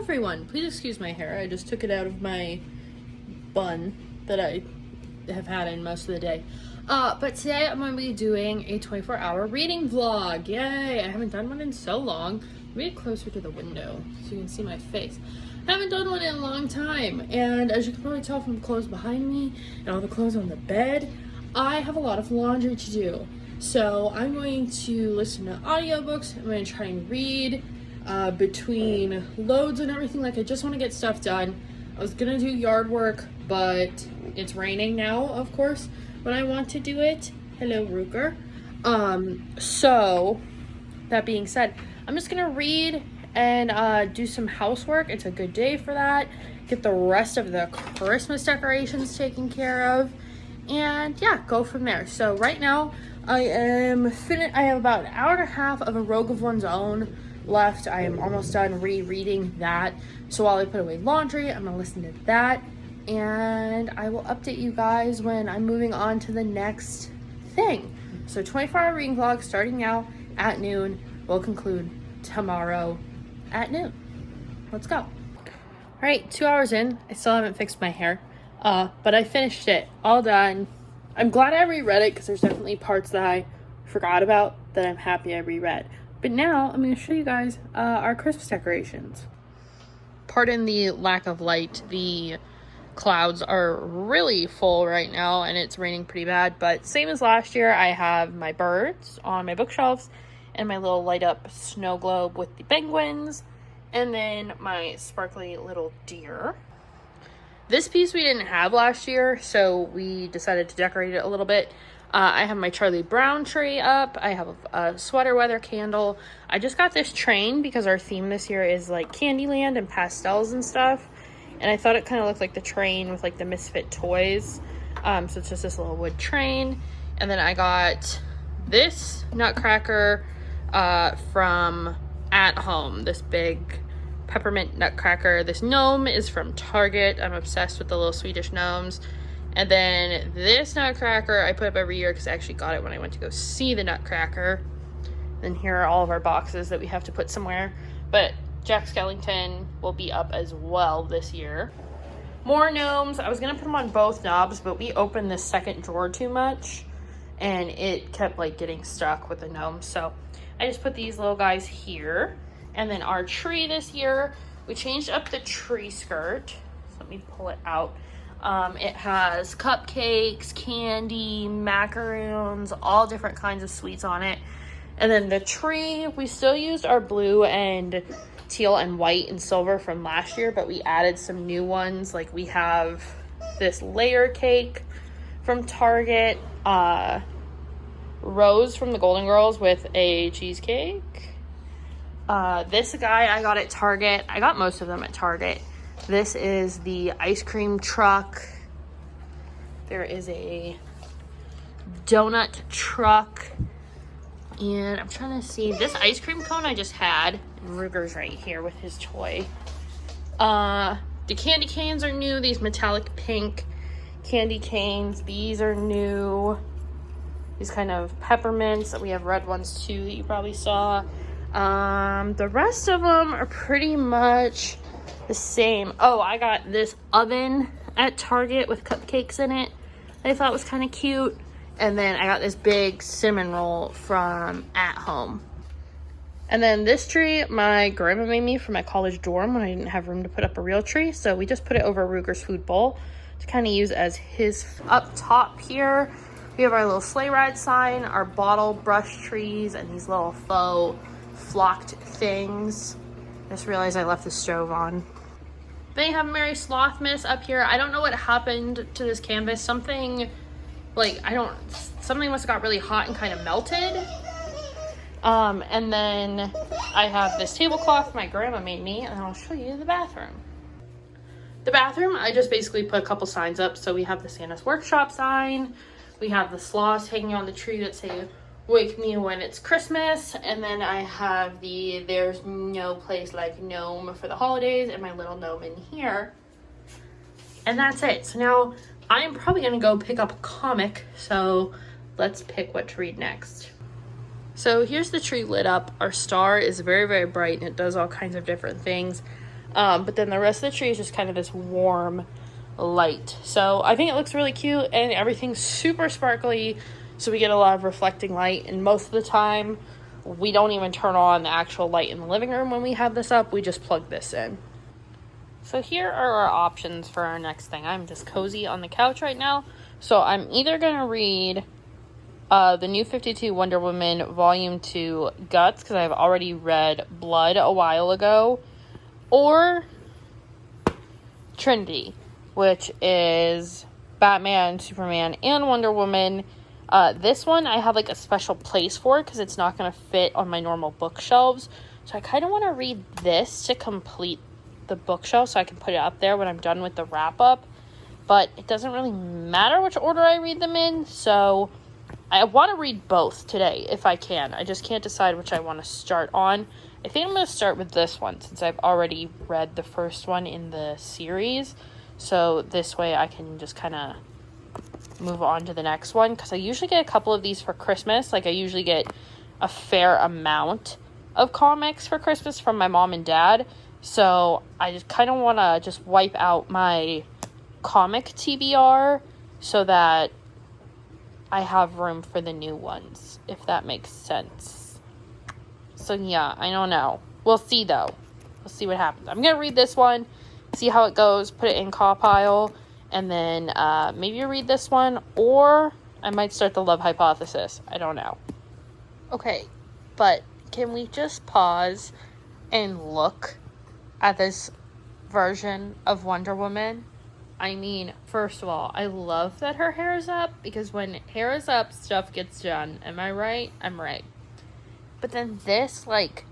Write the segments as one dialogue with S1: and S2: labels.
S1: everyone, please excuse my hair. I just took it out of my bun that I have had in most of the day. But today I'm going to be doing a 24-hour reading vlog. Yay! I haven't done one in so long. Let me get closer to the window so you can see my face. I haven't done one in a long time, and as you can probably tell from the clothes behind me and all the clothes on the bed, I have a lot of laundry to do. So I'm going to listen to audiobooks. I'm going to try and read between loads and everything. Like, I just want to get stuff done. I was gonna do yard work, but it's raining now, of course, when I want to do it. Hello, Ruger. So that being said, I'm just gonna read and do some housework. It's a good day for that. Get the rest of the Christmas decorations taken care of, and yeah, go from there. So right now I am I have about an hour and a half of A Rogue of One's Own left. I am almost done rereading that. So while I put away laundry, I'm gonna listen to that, and I will update you guys when I'm moving on to the next thing. So 24-hour reading vlog starting now at noon. Will conclude tomorrow at noon. Let's go. All right, 2 hours in. I still haven't fixed my hair, but I finished it. All done. I'm glad I reread it because there's definitely parts that I forgot about that I'm happy I reread. But now I'm going to show you guys our Christmas decorations. Pardon the lack of light. The clouds are really full right now and it's raining pretty bad. But same as last year, I have my birds on my bookshelves and my little light up snow globe with the penguins. And then my sparkly little deer. This piece we didn't have last year, so we decided to decorate it a little bit. I have my Charlie Brown tree up. I have a sweater weather candle. I just got this train because our theme this year is like Candyland and pastels and stuff. And I thought it kind of looked like the train with like the Misfit toys. So it's just this little wood train. And then I got this nutcracker from At Home. This big peppermint nutcracker. This gnome is from Target. I'm obsessed with the little Swedish gnomes. And then this nutcracker I put up every year because I actually got it when I went to go see the nutcracker. Then here are all of our boxes that we have to put somewhere. But Jack Skellington will be up as well this year. More gnomes. I was going to put them on both knobs, but we opened this second drawer too much. And it kept like getting stuck with the gnomes. So I just put these little guys here. And then our tree this year, we changed up the tree skirt. So let me pull it out. It has cupcakes, candy, macaroons, all different kinds of sweets on it. And then the tree, we still used our blue and teal and white and silver from last year, but we added some new ones. Like we have this layer cake from Target, Rose from the Golden Girls with a cheesecake. This guy I got at Target. I got most of them at Target. This is the ice cream truck. There is a donut truck. And I'm trying to see. This ice cream cone I just had. Ruger's right here with his toy. The candy canes are new. These metallic pink candy canes. These are new. These kind of peppermints. We have red ones too that you probably saw. The rest of them are pretty much the same. Oh, I got this oven at Target with cupcakes in it that I thought was kind of cute. And then I got this big cinnamon roll from At Home. And then this tree, my grandma made me for my college dorm when I didn't have room to put up a real tree. So we just put it over Ruger's food bowl to kind of use as his. Up top here, we have our little sleigh ride sign, our bottle brush trees, and these little faux flocked things. Just realized I left the stove on. They have Mary Slothmas up here. I don't know what happened to this canvas. Something must have got really hot and kind of melted. And then I have this tablecloth my grandma made me, and I'll show you the bathroom. The bathroom, I just basically put a couple signs up. So we have the Santa's Workshop sign. We have the sloths hanging on the tree that say, "Wake me when it's Christmas." And then I have the "There's no place like gnome for the holidays" and my little gnome in here. And that's it. So now I'm probably going to go pick up a comic. So let's pick what to read next. So here's the tree lit up. Our star is very, very bright and it does all kinds of different things. But then the rest of the tree is just kind of this warm light. So I think it looks really cute, and everything's super sparkly, so we get a lot of reflecting light. And most of the time we don't even turn on the actual light in the living room when we have this up. We just plug this in. So here are our options for our next thing. I'm just cozy on the couch right now, so I'm either gonna read the New 52 Wonder Woman Volume 2 Guts, because I've already read Blood a while ago, or Trinity, which is Batman, Superman, and Wonder Woman. This one I have like a special place for because it's not going to fit on my normal bookshelves. So I kind of want to read this to complete the bookshelf so I can put it up there when I'm done with the wrap up. But it doesn't really matter which order I read them in, so I want to read both today if I can. I just can't decide which I want to start on. I think I'm going to start with this one since I've already read the first one in the series. So this way I can just kind of move on to the next one, because I usually get a couple of these for Christmas. Like I usually get a fair amount of comics for Christmas from my mom and dad. So I just kind of want to just wipe out my comic TBR so that I have room for the new ones, if that makes sense. So yeah, I don't know. We'll see though. We'll see what happens. I'm going to read this one, see how it goes, put it in Caw Pile, and then maybe read this one, or I might start the Love Hypothesis. I don't know. Okay, but can we just pause and look at this version of Wonder Woman? I mean, first of all, I love that her hair is up, because when hair is up, stuff gets done. Am I right? I'm right. But then this, like,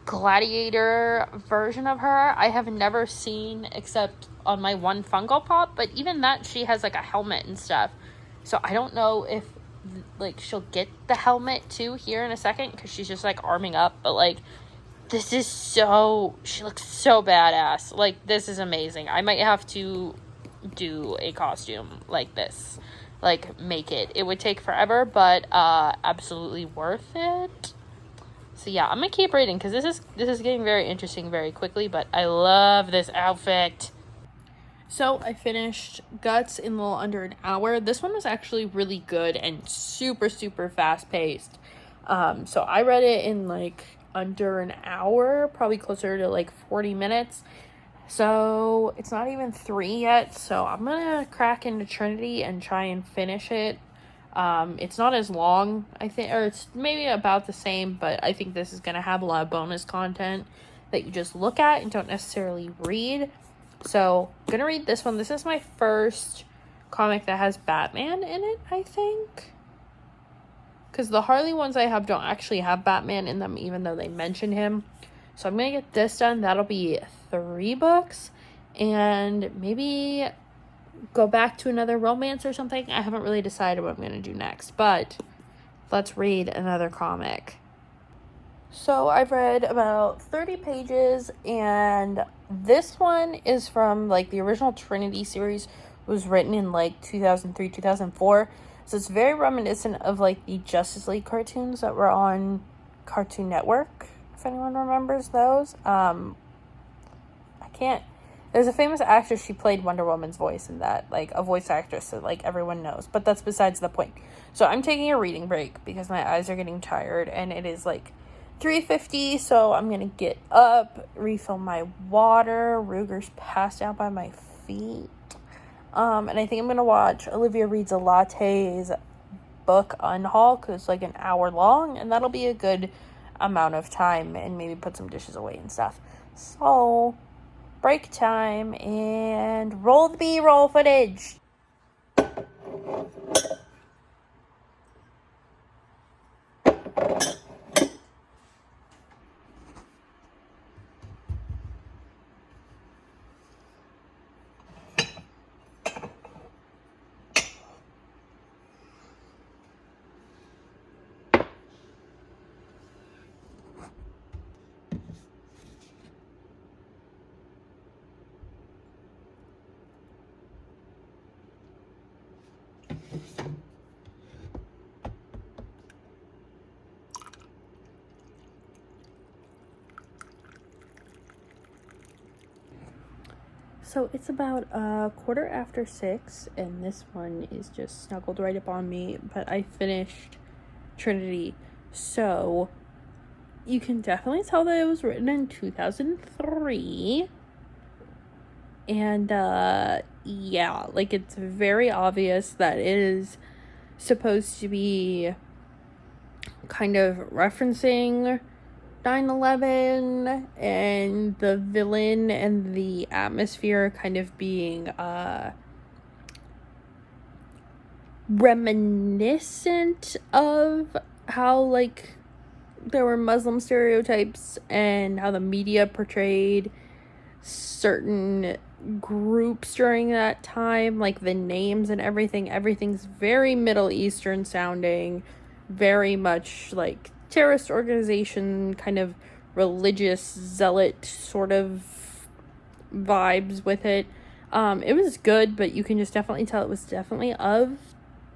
S1: gladiator version of her, I have never seen except on my one Funko Pop, but even that, she has, like, a helmet and stuff. So I don't know if, like, she'll get the helmet, too, here in a second, because she's just, like, arming up, but, like, this is so, she looks so badass. Like, this is amazing. I might have to do a costume like this, like make it. It would take forever, but absolutely worth it. So yeah, I'm gonna keep reading because this is getting very interesting very quickly, but I love this outfit. So I finished Guts in a little under an hour. This one was actually really good and super fast paced. So I read it in like under an hour, probably closer to like 40 minutes. So it's not even 3 yet, so I'm gonna crack into Trinity and try and finish it. It's not as long, I think, or it's maybe about the same, but I think this is gonna have a lot of bonus content that you just look at and don't necessarily read. So I'm gonna read this one. This is my first comic that has Batman in it, I think, because the Harley ones I have don't actually have Batman in them, even though they mention him. So I'm gonna get this done. That'll be 3 books, and maybe go back to another romance or something. I haven't really decided what I'm gonna do next, but let's read another comic. So I've read about 30 pages, and this one is from like the original Trinity series. It was written in like 2003, 2004. So it's very reminiscent of like the Justice League cartoons that were on Cartoon Network, if anyone remembers those. There's a famous actress, she played Wonder Woman's voice in that, like a voice actress that like everyone knows, but that's besides the point. So I'm taking a reading break because my eyes are getting tired, and it is like 3:50, so I'm gonna get up, refill my water. Ruger's passed out by my feet. And I think I'm gonna watch Olivia Reads a Latte's book unhaul, because it's like an hour long, and that'll be a good amount of time, and maybe put some dishes away and stuff. So break time, and roll the B-roll footage. so it's about a 6:15, and this one is just snuggled right up on me, but I finished Trinity, so you can definitely tell that it was written in 2003, and, yeah, like, it's very obvious that it is supposed to be kind of referencing 9/11 and the villain and the atmosphere kind of being reminiscent of how, like, there were Muslim stereotypes and how the media portrayed certain groups during that time, like the names and everything's very Middle Eastern sounding, very much like terrorist organization, kind of religious zealot sort of vibes with it. It was good, but you can just definitely tell it was definitely of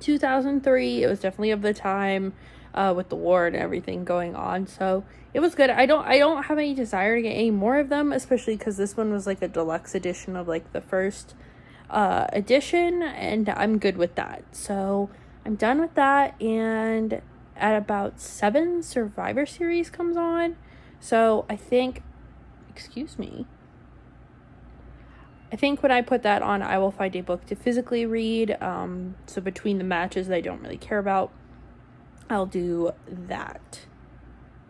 S1: 2003. It was definitely of the time, with the war and everything going on. So it was good. I don't have any desire to get any more of them, especially because this one was like a deluxe edition of like the first edition, and I'm good with that. So I'm done with that, and at about 7, Survivor Series comes on. So I think, excuse me, I think when I put that on, I will find a book to physically read. So between the matches that I don't really care about, I'll do that.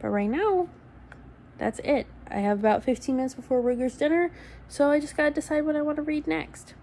S1: But right now, that's it. I have about 15 minutes before Ruger's dinner, so I just gotta decide what I want to read next.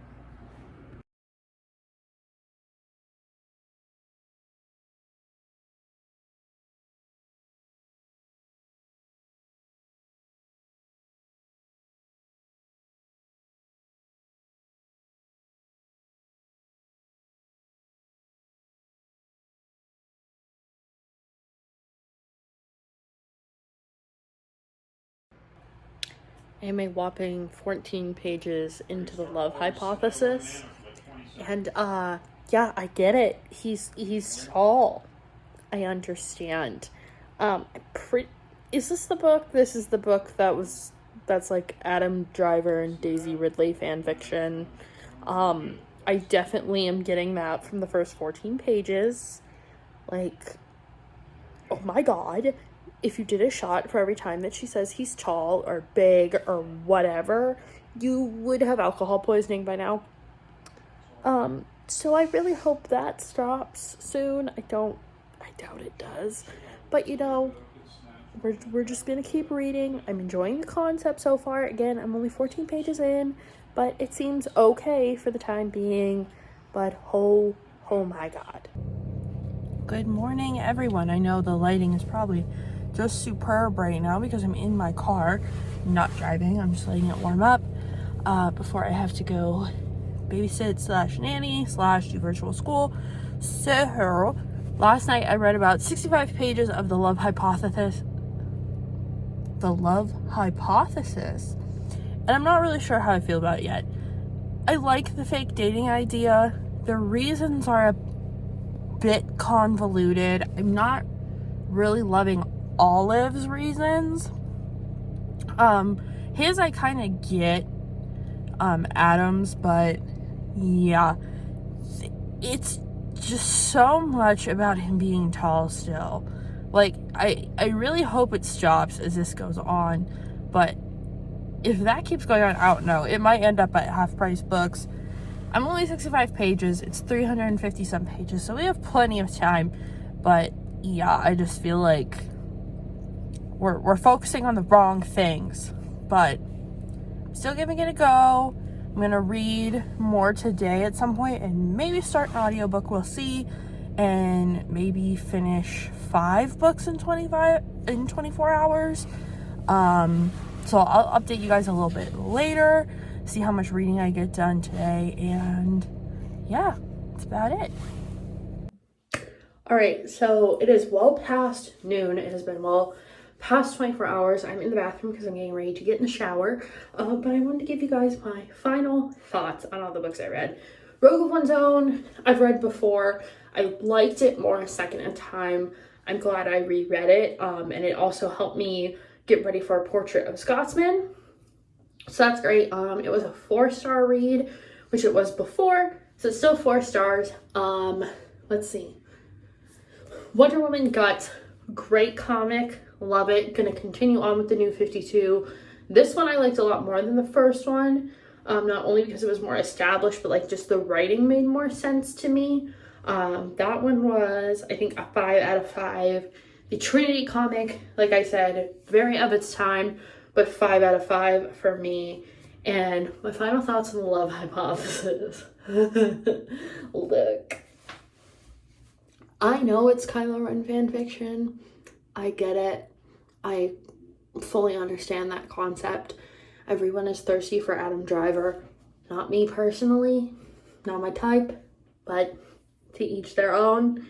S1: I am a whopping 14 pages into the love hypothesis. And yeah, I get it. He's tall. I understand. Is this the book? This is the book that's like Adam Driver and Daisy Ridley fan fiction. I definitely am getting that from the first 14 pages. Like, oh my god. If you did a shot for every time that she says he's tall or big or whatever, you would have alcohol poisoning by now. So I really hope that stops soon. I doubt it does. But you know, we're just gonna keep reading. I'm enjoying the concept so far. Again, I'm only 14 pages in, but it seems okay for the time being. But oh my god. Good morning, everyone. I know the lighting is probably just superb right now because I'm in my car, not driving. I'm just letting it warm up before I have to go babysit / nanny / do virtual school. So last night I read about 65 pages of the love hypothesis. And I'm not really sure how I feel about it yet. I like the fake dating idea. The reasons are a bit convoluted. I'm not really loving Olive's reasons. His I kind of get. Adam's, but yeah, it's just so much about him being tall still. Like, I really hope it stops as this goes on, but if that keeps going on, I don't know. It might end up at Half Price Books. I'm only 65 pages. It's 350 some pages, so we have plenty of time. But yeah, I just feel like we're focusing on the wrong things. But I'm still giving it a go. I'm gonna read more today at some point and maybe start an audiobook. We'll see. And maybe finish 5 books in 24 hours. So I'll update you guys a little bit later, see how much reading I get done today, and yeah, that's about it. All right, so it is well past noon. It has been well past 24 hours. I'm in the bathroom because I'm getting ready to get in the shower, but I wanted to give you guys my final thoughts on all the books I read. Rogue of One's Own, I've read before. I liked it more a second time. I'm glad I reread it, and it also helped me get ready for A Portrait of a Scotsman. So that's great. It was a 4-star read, which it was before, so it's still 4 stars. Let's see. Wonder Woman Guts, great comic, love it. Gonna continue on with the New 52. This one I liked a lot more than the first one, not only because it was more established, but like just the writing made more sense to me. That one was, I think, a 5 out of 5. The Trinity comic, like I said, very of its time, but 5 out of 5 for me. And my final thoughts on the Love Hypothesis. Look, I know it's Kylo Ren fan fiction. I get it. I fully understand that concept. Everyone is thirsty for Adam Driver. Not me personally, not my type, but to each their own.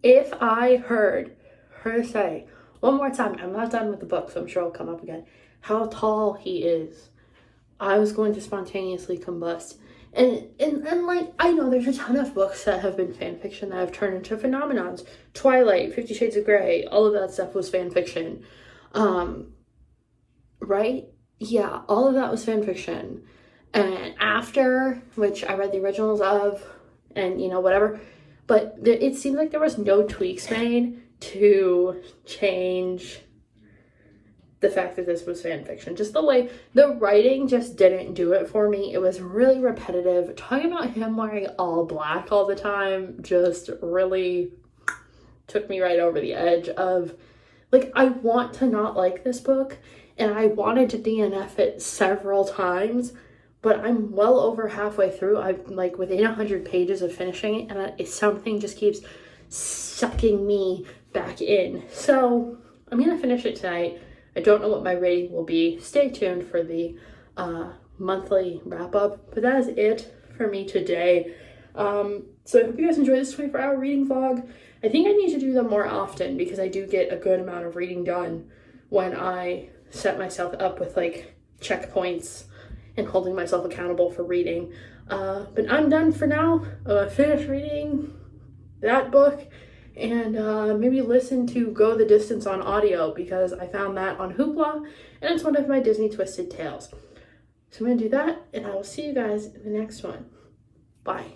S1: If I heard her say one more time, I'm not done with the book, so I'm sure it'll come up again, how tall he is, I was going to spontaneously combust. And like, I know there's a ton of books that have been fan fiction that have turned into phenomenons. Twilight, 50 Shades of Grey, all of that stuff was fan fiction. Right? Yeah, all of that was fan fiction. And after, which I read the originals of, and you know, whatever, but it seemed like there was no tweaks made to change the fact that this was fan fiction. Just the way the writing just didn't do it for me. It was really repetitive. Talking about him wearing all black all the time just really took me right over the edge of, like, I want to not like this book, and I wanted to DNF it several times, but I'm well over halfway through. I'm like within 100 pages of finishing it, and something just keeps sucking me back in. So I'm gonna finish it tonight. I don't know what my rating will be. Stay tuned for the monthly wrap up, but that is it for me today. So I hope you guys enjoy this 24-hour reading vlog. I think I need to do them more often because I do get a good amount of reading done when I set myself up with like checkpoints and holding myself accountable for reading. But I'm done for now. Finished reading that book, and maybe listen to Go the Distance on audio because I found that on Hoopla, and it's one of my Disney Twisted Tales. So I'm gonna do that, and I will see you guys in the next one. Bye.